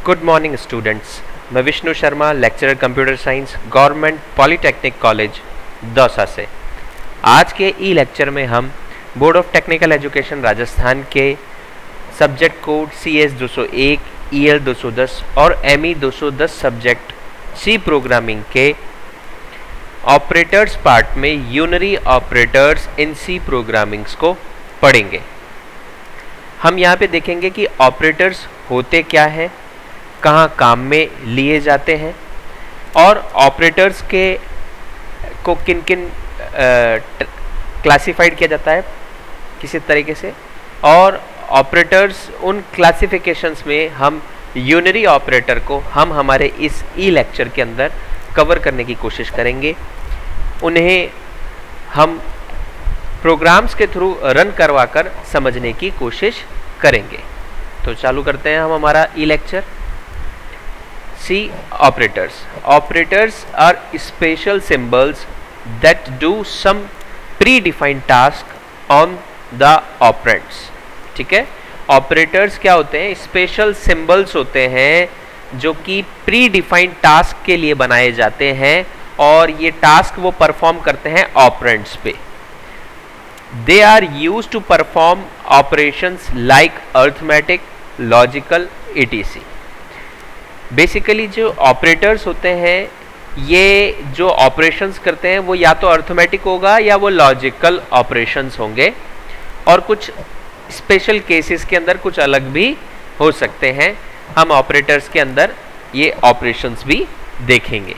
Good morning students. मैं Vishnu Sharma, lecturer computer science, government polytechnic college Dausa से। आज के ई लेक्चर में हम board of technical education Rajasthan के सब्जेक्ट कोड CS 201, EL 210 और ME 210 सब्जेक्ट सी प्रोग्रामिंग के ऑपरेटर्स पार्ट में unary operators in C programmings को पढ़ेंगे। हम यहाँ पे देखेंगे कि ऑपरेटर्स होते क्या है, कहाँ काम में लिए जाते हैं और ऑपरेटर्स के को किन किन क्लासिफाइड किया जाता है किसी तरीके से, और ऑपरेटर्स उन क्लासिफिकेशंस में हम यूनरी ऑपरेटर को हम हमारे इस ई लेक्चर के अंदर कवर करने की कोशिश करेंगे। उन्हें हम प्रोग्राम्स के थ्रू रन करवा कर समझने की कोशिश करेंगे। तो चालू करते हैं हम हमारा ई lecture. C operators. Operators are special symbols that do some predefined task on the operands. ठीक है, ऑपरेटर्स क्या होते हैं? स्पेशल सिंबल्स होते हैं जो कि प्री डिफाइंड टास्क के लिए बनाए जाते हैं और ये टास्क वो परफॉर्म करते हैं ऑपरेंड्स पे। They are used to perform operations like arithmetic, logical, etc. Basically जो ऑपरेटर्स होते हैं ये जो ऑपरेशंस करते हैं वो या तो अर्थमेटिक होगा या वो लॉजिकल ऑपरेशंस होंगे, और कुछ स्पेशल केसेस के अंदर कुछ अलग भी हो सकते हैं। हम ऑपरेटर्स के अंदर ये ऑपरेशंस भी देखेंगे।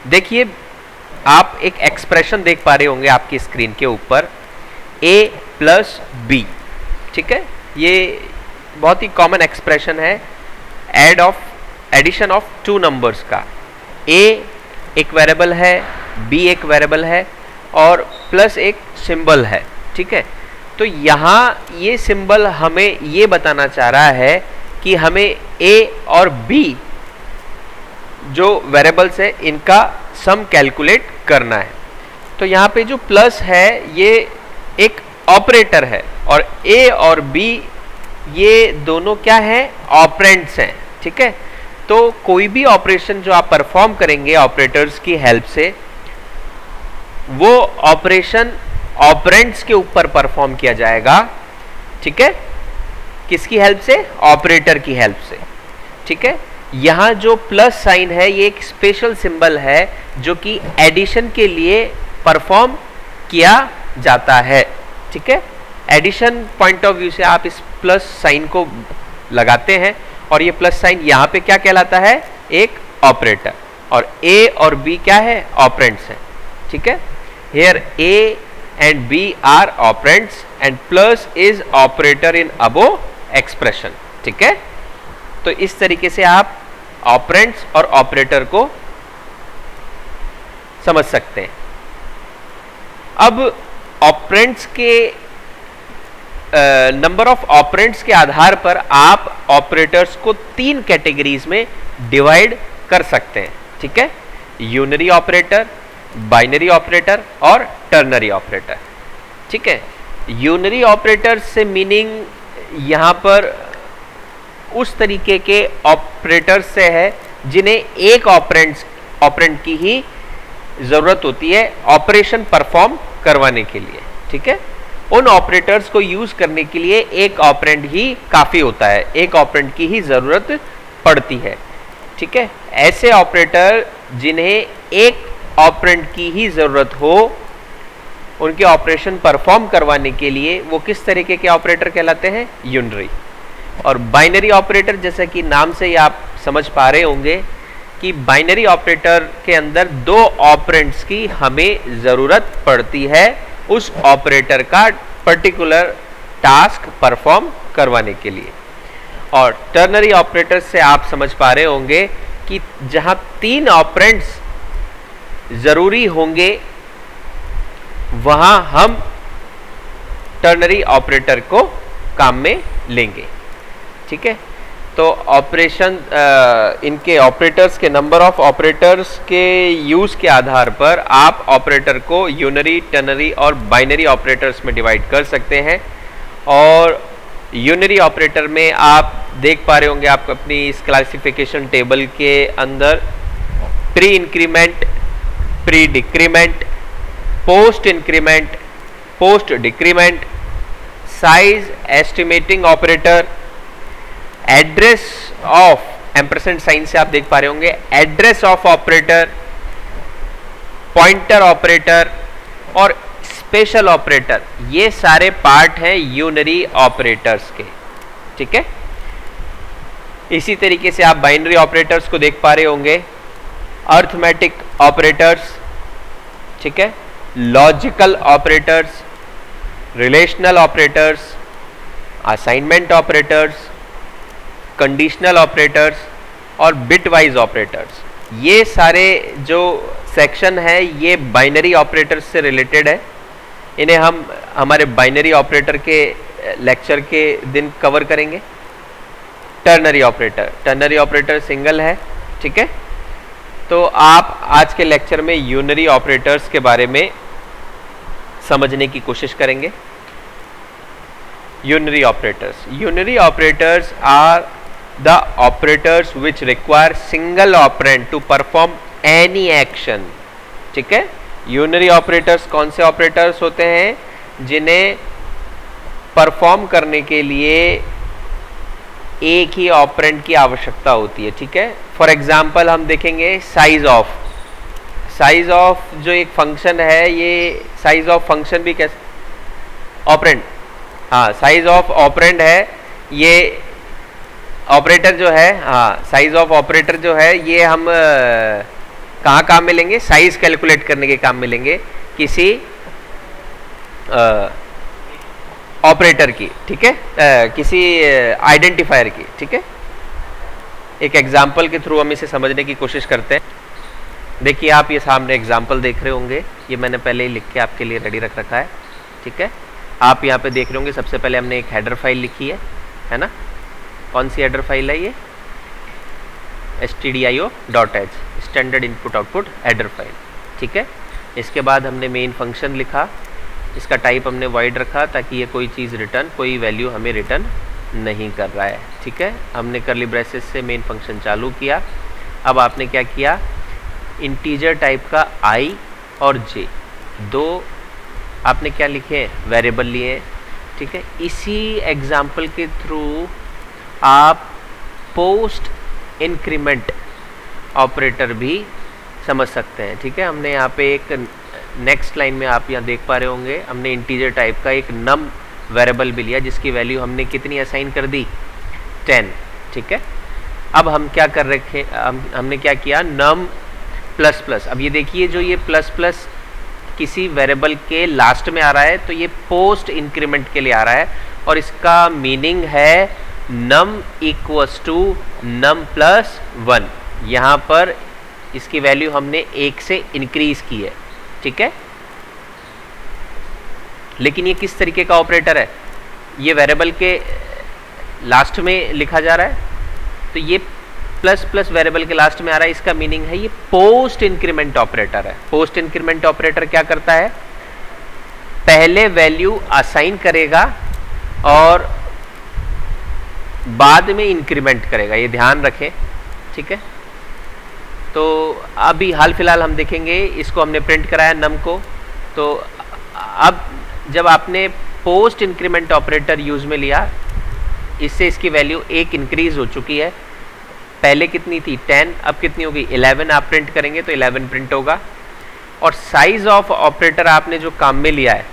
देखिए, आप एक एक्सप्रेशन देख पा रहे होंगे आपकी स्क्रीन के ऊपर, A + B। ठीक है, ये बहुत ही कॉमन एक्सप्रेशन है एडिशन ऑफ टू नंबर्स का। A एक वेरिएबल है, B एक वेरिएबल है और प्लस एक सिंबल है। ठीक है, तो यहाँ ये सिंबल हमें ये बताना चाह रहा है कि हमें A और B जो वेरिएबल्स है इनका सम कैलकुलेट करना है। तो यहाँ पे जो प्लस है ये एक ऑपरेटर है और A और B ये दोनों क्या है? ऑपरेंड्स हैं। ठीक है, तो कोई भी ऑपरेशन जो आप परफॉर्म करेंगे ऑपरेटर्स की हेल्प से, वो ऑपरेशन ऑपरेंड्स के ऊपर परफॉर्म किया जाएगा। ठीक है, किसकी हेल्प से? ऑपरेटर की हेल्प से। ठीक है, यहाँ जो प्लस साइन है ये एक स्पेशल सिंबल है जो कि एडिशन के लिए परफॉर्म किया जाता है। ठीक है, एडिशन पॉइंट ऑफ व्यू से आप इस प्लस साइन को लगाते हैं और ये प्लस साइन यहाँ पे क्या कहलाता है? एक ऑपरेटर। और A और B क्या है? ऑपरेंड्स हैं। ठीक है, here A and B are operands and plus is operator in above expression. ठीक है, तो इस तरीके से आप ऑपरेंड्स और ऑपरेटर को समझ सकते हैं। अब ऑपरेंड्स के नंबर ऑफ ऑपरेंड्स के आधार पर आप ऑपरेटर्स को 3 कैटेगरीज में डिवाइड कर सकते हैं। ठीक है, यूनरी ऑपरेटर, बाइनरी ऑपरेटर और टर्नरी ऑपरेटर। ठीक है, यूनरी ऑपरेटर से मीनिंग यहाँ पर उस तरीके के ऑपरेटर से है जिन्हें एक ऑपरेंड की ही जरूरत होती है ऑपरेशन परफॉर्म करवाने के लिए। ठीक है, उन ऑपरेटर्स को यूज करने के लिए एक ऑपरेंड ही काफी होता है, एक ऑपरेंड की ही जरूरत पड़ती है। ठीक है, ऐसे ऑपरेटर जिन्हें एक ऑपरेंड की ही जरूरत हो उनके ऑपरेशन परफॉर्म करवाने के लिए वो किस तरीके के ऑपरेटर कहलाते हैं? यूनरी। और बाइनरी ऑपरेटर, जैसा कि नाम से ही आप समझ पा रहे होंगे कि बाइनरी ऑपरेटर के अंदर 2 ऑपरेंड्स की हमें जरूरत पड़ती है उस ऑपरेटर का पर्टिकुलर टास्क परफॉर्म करवाने के लिए। और टर्नरी ऑपरेटर से आप समझ पा रहे होंगे कि जहां 3 ऑपरेंड्स जरूरी होंगे वहां हम टर्नरी ऑपरेटर को काम में लेंगे। ठीक है, तो ऑपरेशन इनके ऑपरेटर्स के नंबर ऑफ ऑपरेटर्स के यूज के आधार पर आप ऑपरेटर को यूनरी, टर्नरी और बाइनरी ऑपरेटर्स में डिवाइड कर सकते हैं। और यूनरी ऑपरेटर में आप देख पा रहे होंगे, आप अपनी इस क्लासिफिकेशन टेबल के अंदर pre increment, pre decrement, post increment, post decrement, size estimating operator, address of ampersand sign से आप देख पा रहे होंगे, address of operator, pointer operator और स्पेशल ऑपरेटर, ये सारे पार्ट हैं यूनरी ऑपरेटर्स के। ठीक है, इसी तरीके से आप बाइनरी ऑपरेटर्स को देख पा रहे होंगे, अर्थमेटिक ऑपरेटर्स, ठीक है, logical operators, relational operators, assignment operators, conditional operators और बिट वाइज ऑपरेटर्स। ये सारे जो सेक्शन है ये बाइनरी ऑपरेटर्स से रिलेटेड है। इन्हें हम हमारे बाइनरी ऑपरेटर के लेक्चर के दिन कवर करेंगे। Ternary operator, ternary operator single है। ठीक है, तो आप आज के लेक्चर में यूनरी ऑपरेटर्स के बारे में समझने की कोशिश करेंगे। Unary operators are the operators which require single operand to perform any action। ठीक है, यूनरी ऑपरेटर्स कौन से ऑपरेटर्स होते हैं जिन्हें परफॉर्म करने के लिए एक ही ऑपरेंड की आवश्यकता होती है। ठीक है, फॉर एग्जांपल हम देखेंगे साइज ऑफ जो एक फंक्शन है, ये साइज ऑफ फंक्शन भी कैसे ऑपरेंड, हाँ साइज ऑफ ऑपरेंड है, ये ऑपरेटर जो है, हाँ साइज ऑफ ऑपरेटर जो है ये हम कहाँ काम मिलेंगे, साइज कैलकुलेट करने के काम मिलेंगे किसी ऑपरेटर की। ठीक है, किसी आइडेंटिफायर की। ठीक है, एक एग्जांपल के थ्रू हम इसे समझने की कोशिश करते हैं। देखिए आप ये सामने एग्जांपल देख रहे होंगे, ये मैंने पहले ही लिख के आपके लिए रेडी रख रखा है। ठीक है, आप यहाँ पे देख रहे होंगे सबसे पहले हमने एक हेडर फाइल लिखी है ना। कौन सी हेडर फाइल है ये, stdio.h, standard input output header file. ठीक है, इसके बाद हमने मेन फंक्शन लिखा, इसका टाइप हमने वॉइड रखा ताकि ये कोई चीज़ रिटर्न, कोई वैल्यू हमें रिटर्न नहीं कर रहा है। ठीक है, हमने करली ब्रेसेस से मेन फंक्शन चालू किया। अब आपने क्या किया, इंटीजर टाइप का i और j दो आपने क्या लिखे, वेरिएबल लिए। ठीक है, इसी एग्जाम्पल के थ्रू आप पोस्ट इंक्रीमेंट ऑपरेटर भी समझ सकते हैं। ठीक है, हमने यहाँ पे एक नेक्स्ट लाइन में आप यहाँ देख पा रहे होंगे, हमने इंटीजर टाइप का एक नम वेरिएबल भी लिया जिसकी वैल्यू हमने कितनी असाइन कर दी, 10। ठीक है, अब हम क्या कर रखे, हमने क्या किया, नम प्लस प्लस। अब ये देखिए जो ये प्लस प्लस किसी वेरिएबल के लास्ट में आ रहा है तो ये पोस्ट इंक्रीमेंट के लिए आ रहा है और इसका मीनिंग है num equals to num plus 1। यहाँ पर इसकी वैल्यू हमने 1 से इंक्रीज की है। ठीक है, लेकिन ये किस तरीके का ऑपरेटर है, ये वेरिएबल के लास्ट में लिखा जा रहा है तो ये प्लस प्लस वेरिएबल के लास्ट में आ रहा है, इसका मीनिंग है ये पोस्ट इंक्रीमेंट ऑपरेटर है। पोस्ट इंक्रीमेंट ऑपरेटर क्या करता है, पहले वैल्यू असाइन करेगा और बाद में इंक्रीमेंट करेगा, ये ध्यान रखें। ठीक है, तो अभी हाल फिलहाल हम देखेंगे, इसको हमने प्रिंट कराया नम को। तो अब जब आपने पोस्ट इंक्रीमेंट ऑपरेटर यूज में लिया, इससे इसकी वैल्यू 1 इंक्रीज हो चुकी है। पहले कितनी थी, 10, अब कितनी होगी, 11। आप प्रिंट करेंगे तो 11 प्रिंट होगा। और साइज ऑफ ऑपरेटर आपने जो काम में लिया है,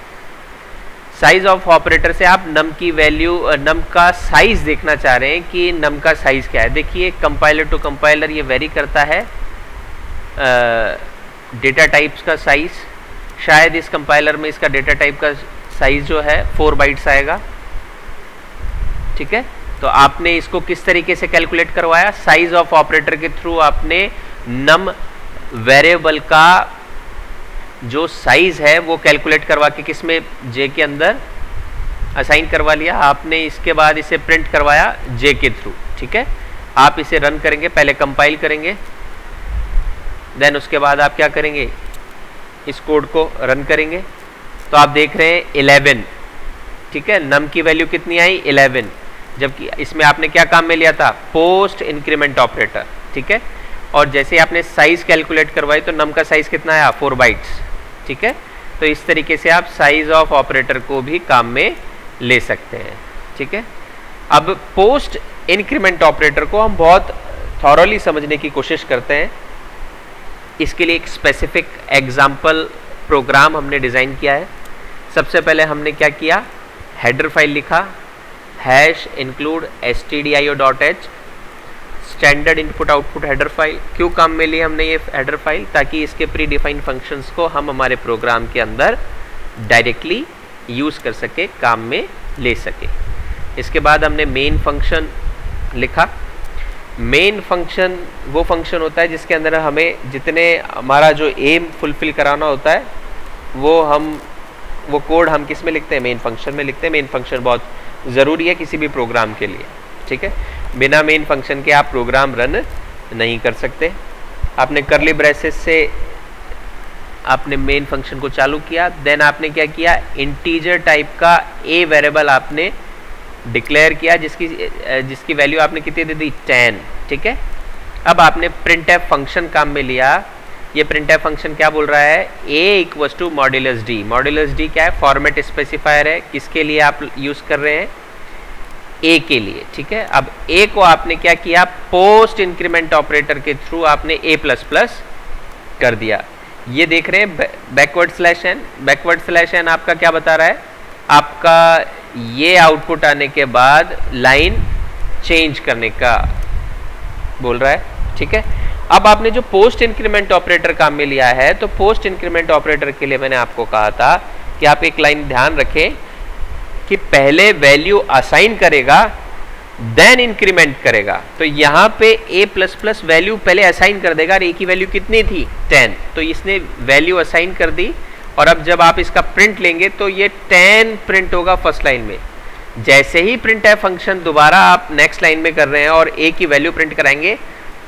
साइज ऑफ ऑपरेटर से आप नम की वैल्यू, नम का साइज देखना चाह रहे हैं कि नम का साइज क्या है। देखिए कंपाइलर टू कंपाइलर ये वेरी करता है डेटा टाइप्स का साइज। शायद इस कंपाइलर में इसका डेटा टाइप का साइज जो है 4 बाइट्स आएगा। ठीक है, तो आपने इसको किस तरीके से कैलकुलेट करवाया, साइज ऑफ ऑपरेटर के थ्रू आपने नम वेरिएबल का जो साइज है वो कैलकुलेट करवा के किसमें, जे के अंदर असाइन करवा लिया आपने। इसके बाद इसे प्रिंट करवाया जे के थ्रू। ठीक है, आप इसे रन करेंगे, पहले कंपाइल करेंगे, देन उसके बाद आप क्या करेंगे, इस कोड को रन करेंगे। तो आप देख रहे हैं 11। ठीक है, नम की वैल्यू कितनी आई 11, जबकि इसमें आपने क्या काम में लिया था, पोस्ट इंक्रीमेंट ऑपरेटर, ठीक है। और जैसे आपने साइज कैलकुलेट करवाई तो नम का साइज कितना आया 4 बाइट्स, ठीक है। तो इस तरीके से आप साइज ऑफ ऑपरेटर को भी काम में ले सकते हैं, ठीक है। अब पोस्ट इंक्रीमेंट ऑपरेटर को हम बहुत थॉरली समझने की कोशिश करते हैं। इसके लिए एक स्पेसिफिक एग्जाम्पल प्रोग्राम हमने डिज़ाइन किया है। सबसे पहले हमने क्या किया, हेडर फाइल लिखा #include stdio.h, standard input output header file. क्यों काम में लिए हमने ये हेडर फाइल, ताकि इसके प्री डिफाइंड फंक्शंस को हम हमारे प्रोग्राम के अंदर डायरेक्टली यूज़ कर सके, काम में ले सके। इसके बाद हमने मेन फंक्शन लिखा। मेन फंक्शन वो फंक्शन होता है जिसके अंदर हमें जितने हमारा जो एम फुलफिल कराना होता है वो कोड हम किस में लिखते हैं, मेन फंक्शन में लिखते हैं। मेन फंक्शन बहुत ज़रूरी है किसी भी प्रोग्राम के लिए, ठीक है। बिना मेन फंक्शन के आप प्रोग्राम रन नहीं कर सकते। आपने करली ब्रेसेस से आपने मेन फंक्शन को चालू किया, देन आपने क्या किया, इंटीजर टाइप का ए वेरिएबल आपने डिक्लेयर किया जिसकी वैल्यू आपने कितनी दे दी 10, ठीक है। अब आपने printf फंक्शन काम में लिया। ये printf फंक्शन क्या बोल रहा है, a = (d). मॉड्यूलस d क्या है, फॉर्मेट स्पेसिफायर है। किसके लिए आप यूज कर रहे हैं, a के लिए, ठीक है। अब a को आपने क्या किया, पोस्ट इंक्रीमेंट ऑपरेटर के थ्रू आपने a++ कर दिया। ये देख रहे हैं बैकवर्ड /n आपका क्या बता रहा है, आपका ये आउटपुट आने के बाद लाइन चेंज करने का बोल रहा है, ठीक है। अब आपने जो पोस्ट इंक्रीमेंट ऑपरेटर काम में लिया है, तो पोस्ट इंक्रीमेंट ऑपरेटर के लिए मैंने आपको कहा था कि आप एक लाइन ध्यान रखें कि पहले वैल्यू असाइन करेगा देन इंक्रीमेंट करेगा। तो यहाँ पे a++ वैल्यू पहले असाइन कर देगा। और a की वैल्यू कितनी थी 10, तो इसने वैल्यू असाइन कर दी। और अब जब आप इसका प्रिंट लेंगे तो ये 10 प्रिंट होगा फर्स्ट लाइन में। जैसे ही printf फंक्शन दोबारा आप नेक्स्ट लाइन में कर रहे हैं और a की वैल्यू प्रिंट कराएंगे,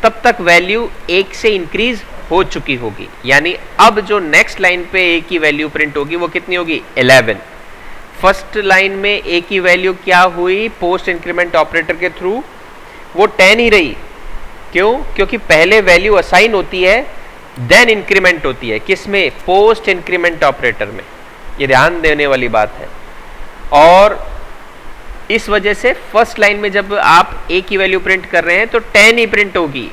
तब तक वैल्यू 1 से इंक्रीज हो चुकी होगी। यानी अब जो नेक्स्ट लाइन पे a की वैल्यू प्रिंट होगी वो कितनी होगी 11। फर्स्ट लाइन में a की वैल्यू क्या हुई, पोस्ट इंक्रीमेंट ऑपरेटर के थ्रू वो 10 ही रही। क्यों, क्योंकि पहले वैल्यू असाइन होती है देन इंक्रीमेंट होती है। किसमें, पोस्ट इंक्रीमेंट ऑपरेटर में। ये ध्यान देने वाली बात है। और इस वजह से फर्स्ट लाइन में जब आप a की वैल्यू प्रिंट कर रहे हैं तो 10 ही प्रिंट होगी,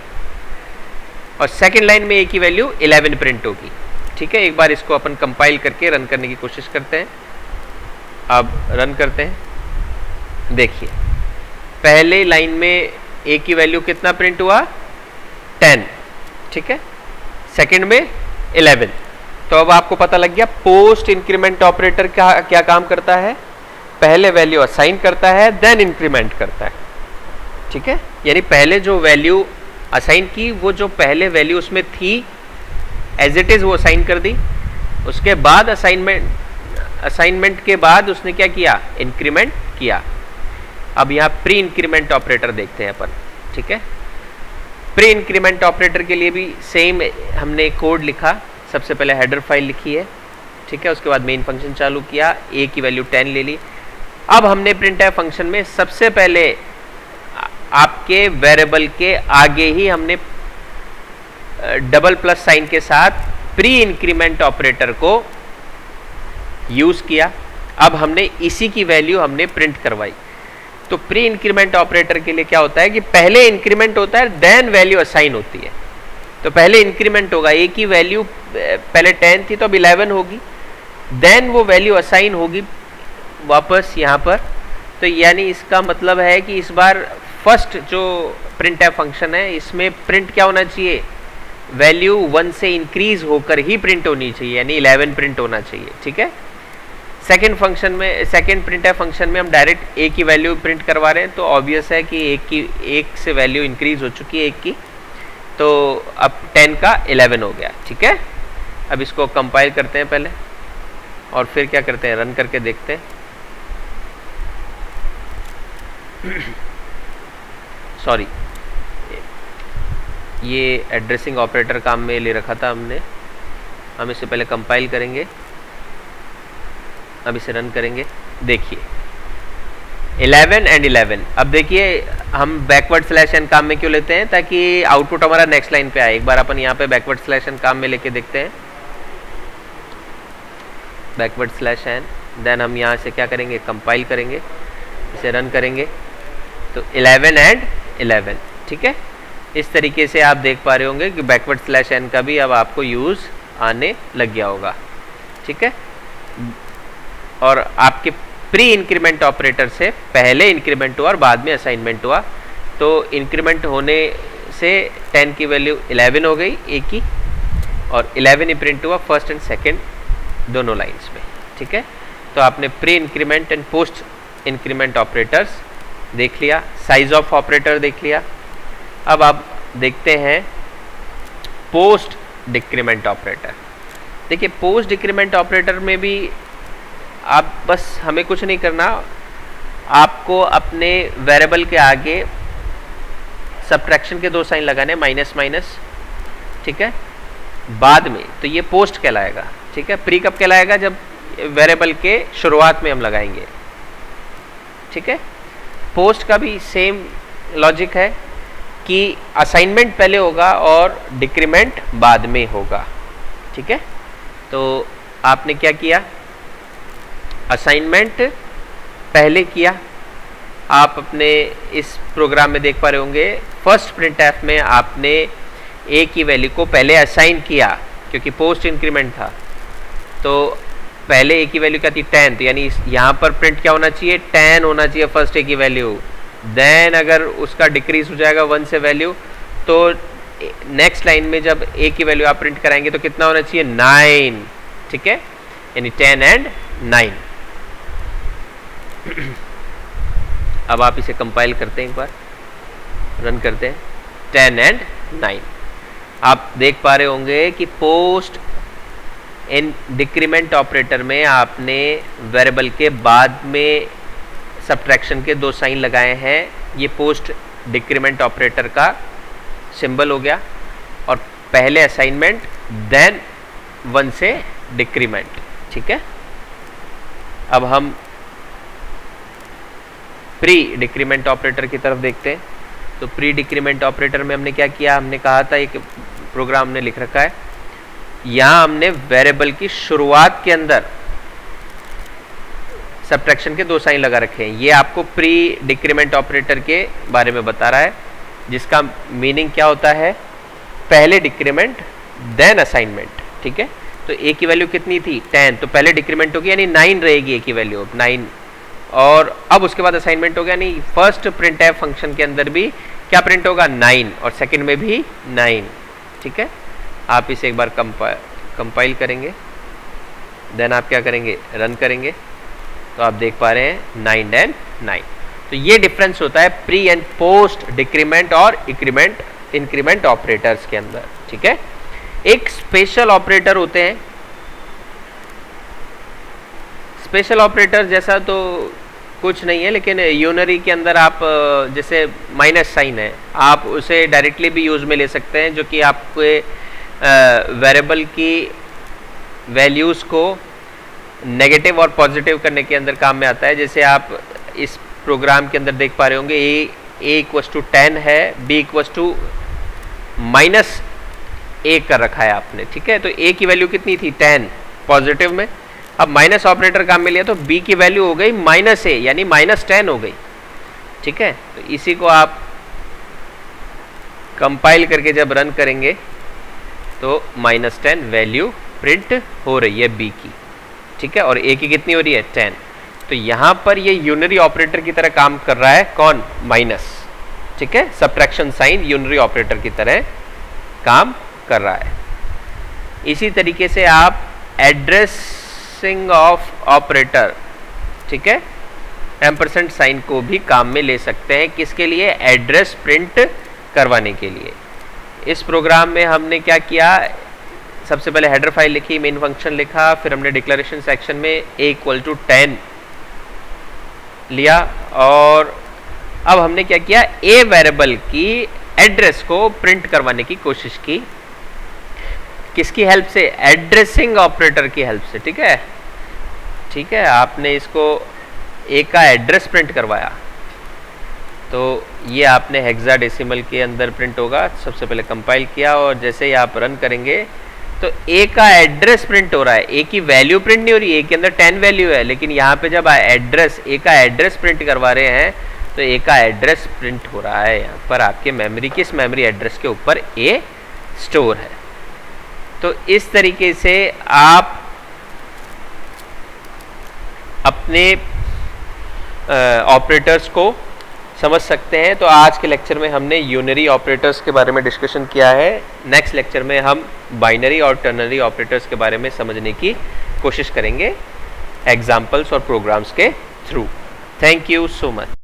और सेकंड लाइन में a की वैल्यू 11 प्रिंट होगी, ठीक है। एक बार इसको अपन कंपाइल करके रन करने की कोशिश करते हैं। अब रन करते हैं, देखिए पहले लाइन में a की वैल्यू कितना प्रिंट हुआ 10, ठीक है, सेकंड में 11। तो अब आपको पता लग गया पोस्ट इंक्रीमेंट ऑपरेटर क्या काम करता है, पहले वैल्यू असाइन करता है देन इंक्रीमेंट करता है, ठीक है। यानी पहले जो वैल्यू असाइन की, वो जो पहले वैल्यू उसमें थी एज इट इज वो असाइन कर दी। उसके बाद असाइनमेंट के बाद उसने क्या किया, इंक्रीमेंट किया। अब यहाँ प्री इंक्रीमेंट ऑपरेटर देखते हैं अपन, ठीक है। प्री इंक्रीमेंट ऑपरेटर के लिए भी सेम हमने कोड लिखा। सबसे पहले हेडर फाइल लिखी है, ठीक है। उसके बाद मेन फंक्शन चालू किया, a की वैल्यू 10 ले ली। अब हमने printf फंक्शन में सबसे पहले आपके वेरिएबल के आगे ही हमने $+ के साथ प्री इंक्रीमेंट ऑपरेटर को यूज किया। अब हमने इसी की वैल्यू हमने प्रिंट करवाई। तो प्री इंक्रीमेंट ऑपरेटर के लिए क्या होता है कि पहले इंक्रीमेंट होता है देन वैल्यू असाइन होती है। तो पहले इंक्रीमेंट होगा, a की वैल्यू पहले 10 थी तो अब 11 होगी, देन वो वैल्यू असाइन होगी वापस यहाँ पर। तो यानी इसका मतलब है कि इस बार फर्स्ट जो printf फंक्शन है इसमें प्रिंट क्या होना चाहिए, वैल्यू 1 से इंक्रीज होकर ही प्रिंट होनी चाहिए, यानी 11 प्रिंट होना चाहिए, ठीक है। सेकेंड printf फंक्शन में हम डायरेक्ट a की वैल्यू प्रिंट करवा रहे हैं, तो ऑब्वियस है कि एक से वैल्यू इंक्रीज हो चुकी है 1 की, तो अब 10 का 11 हो गया, ठीक है। अब इसको कंपाइल करते हैं पहले और फिर क्या करते हैं, रन करके देखते हैं। सॉरी, ये एड्रेसिंग ऑपरेटर काम में ले रखा था हमने। हम इसे पहले कंपाइल करेंगे, अब इसे रन करेंगे। देखिए 11 एंड 11। अब देखिए हम बैकवर्ड स्लैश एन काम में क्यों लेते हैं, ताकि आउटपुट हमारा नेक्स्ट लाइन पे आए। एक बार अपन यहाँ पे बैकवर्ड स्लैश एन काम में लेके देखते हैं, बैकवर्ड स्लैश एन, देन हम यहाँ से क्या करेंगे, कंपाइल करेंगे, इसे रन करेंगे, तो 11 एंड 11, ठीक है। इस तरीके से आप देख पा रहे होंगे कि बैकवर्ड स्लैश एन का भी अब आपको यूज़ आने लग गया होगा, ठीक है। और आपके प्री इंक्रीमेंट ऑपरेटर से पहले इंक्रीमेंट हुआ और बाद में असाइनमेंट हुआ, तो इंक्रीमेंट होने से 10 की वैल्यू 11 हो गई ए की, और 11 ही प्रिंट हुआ फर्स्ट एंड सेकंड दोनों लाइंस में, ठीक है। तो आपने pre increment and post increment operators देख लिया, साइज ऑफ ऑपरेटर देख लिया। अब आप देखते हैं पोस्ट डिक्रीमेंट ऑपरेटर। देखिए पोस्ट डिक्रीमेंट ऑपरेटर में भी आप बस हमें कुछ नहीं करना, आपको अपने वेरिएबल के आगे सब्ट्रैक्शन के 2 साइन लगाने, माइनस माइनस, ठीक है, बाद में, तो ये पोस्ट कहलाएगा, ठीक है। प्री कब कहलाएगा, जब वेरिएबल के शुरुआत में हम लगाएंगे, ठीक है। पोस्ट का भी सेम लॉजिक है कि असाइनमेंट पहले होगा और डिक्रीमेंट बाद में होगा, ठीक है। तो आपने क्या किया, असाइनमेंट पहले किया। आप अपने इस प्रोग्राम में देख पा रहे होंगे फर्स्ट प्रिंटएफ में आपने ए की वैल्यू को पहले असाइन किया, क्योंकि पोस्ट इंक्रीमेंट था, तो पहले ए की वैल्यू क्या थी, 10, तो यानी यहाँ पर प्रिंट क्या होना चाहिए, 10 होना चाहिए फर्स्ट ए की वैल्यू। देन अगर उसका डिक्रीज हो जाएगा 1 से वैल्यू, तो नेक्स्ट लाइन में जब ए की वैल्यू आप प्रिंट कराएंगे तो कितना होना चाहिए, 9, ठीक है, यानी 10 एंड 9। अब आप इसे कंपाइल करते हैं, एक बार रन करते हैं, 10 एंड 9। आप देख पा रहे होंगे कि पोस्ट इन डिक्रीमेंट ऑपरेटर में आपने वेरिएबल के बाद में सब्ट्रैक्शन के 2 साइन लगाए हैं। ये पोस्ट डिक्रीमेंट ऑपरेटर का सिंबल हो गया, और पहले असाइनमेंट देन 1 से डिक्रीमेंट, ठीक है। अब हम प्री डिक्रीमेंट ऑपरेटर की तरफ देखते हैं। तो प्री डिक्रीमेंट ऑपरेटर में हमने क्या किया, हमने कहा था एक प्रोग्राम हमने लिख रखा है, यहाँ हमने वेरिएबल की शुरुआत के अंदर सब्ट्रैक्शन के 2 साइन लगा रखे हैं। ये आपको प्री डिक्रीमेंट ऑपरेटर के बारे में बता रहा है, जिसका मीनिंग क्या होता है, पहले डिक्रीमेंट देन असाइनमेंट, ठीक है। तो ए की वैल्यू कितनी थी, 10, तो पहले डिक्रीमेंट होगी यानी 9 रहेगी ए की वैल्यू 9, और अब उसके बाद असाइनमेंट हो गया, यानी फर्स्ट प्रिंटएफ फंक्शन के अंदर भी क्या प्रिंट होगा, 9, और सेकंड में भी 9, ठीक है। आप इसे एक बार कंपाइल करेंगे, देन आप क्या करेंगे, रन करेंगे, तो आप देख पा रहे हैं 9 एंड 9। तो ये डिफरेंस होता है प्री एंड पोस्ट डिक्रीमेंट और इंक्रीमेंट ऑपरेटर्स के अंदर, ठीक है। एक स्पेशल ऑपरेटर होते हैं, स्पेशल ऑपरेटर जैसा तो कुछ नहीं है, लेकिन यूनरी के अंदर आप जैसे माइनस साइन है, आप उसे डायरेक्टली भी यूज़ में ले सकते हैं, जो कि आपके वेरिएबल की वैल्यूज़ को नेगेटिव और पॉजिटिव करने के अंदर काम में आता है। जैसे आप इस प्रोग्राम के अंदर देख पा रहे होंगे ए इक्वस टू 10 है, बी इक्वस टू -a कर रखा है आपने, ठीक है। तो a की वैल्यू कितनी थी, 10 पॉजिटिव में, अब माइनस ऑपरेटर काम में लिया तो b की वैल्यू हो गई -a, यानी -10 हो गई, ठीक है। तो इसी को आप कंपाइल करके जब रन करेंगे तो -10 वैल्यू प्रिंट हो रही है b की, ठीक है, और a की कितनी हो रही है, 10। तो यहाँ पर ये यूनरी ऑपरेटर की तरह काम कर रहा है, कौन, माइनस, ठीक है, सब्ट्रैक्शन साइन यूनरी ऑपरेटर की तरह काम कर रहा है। इसी तरीके से आप एड्रेसिंग ऑफ ऑपरेटर, ठीक है, एम्परसेंट साइन को भी काम में ले सकते हैं, किसके लिए, एड्रेस प्रिंट करवाने के लिए। इस प्रोग्राम में हमने क्या किया, सबसे पहले हेडर फाइल लिखी, मेन फंक्शन लिखा, फिर हमने डिक्लेरेशन सेक्शन में a = 10 लिया, और अब हमने क्या किया, a वेरिएबल की एड्रेस को प्रिंट करवाने की कोशिश की, किसकी हेल्प से, एड्रेसिंग ऑपरेटर की हेल्प से, ठीक है। ठीक है, आपने इसको ए का एड्रेस प्रिंट करवाया तो ये आपने हेक्साडेसिमल के अंदर प्रिंट होगा। सबसे पहले कंपाइल किया और जैसे ही आप रन करेंगे तो ए का एड्रेस प्रिंट हो रहा है। ए की वैल्यू प्रिंट नहीं हो रही, ए के अंदर 10 वैल्यू है, लेकिन यहाँ पे जब एड्रेस ए का एड्रेस प्रिंट करवा रहे हैं तो ए का एड्रेस प्रिंट हो रहा है। यहाँ पर आपके मेमोरी किस मेमोरी एड्रेस के ऊपर ए स्टोर है। तो इस तरीके से आप अपने ऑपरेटर्स को समझ सकते हैं। तो आज के लेक्चर में हमने यूनरी ऑपरेटर्स के बारे में डिस्कशन किया है। नेक्स्ट लेक्चर में हम बाइनरी और टर्नरी ऑपरेटर्स के बारे में समझने की कोशिश करेंगे एग्जाम्पल्स और प्रोग्राम्स के through. Thank you so much.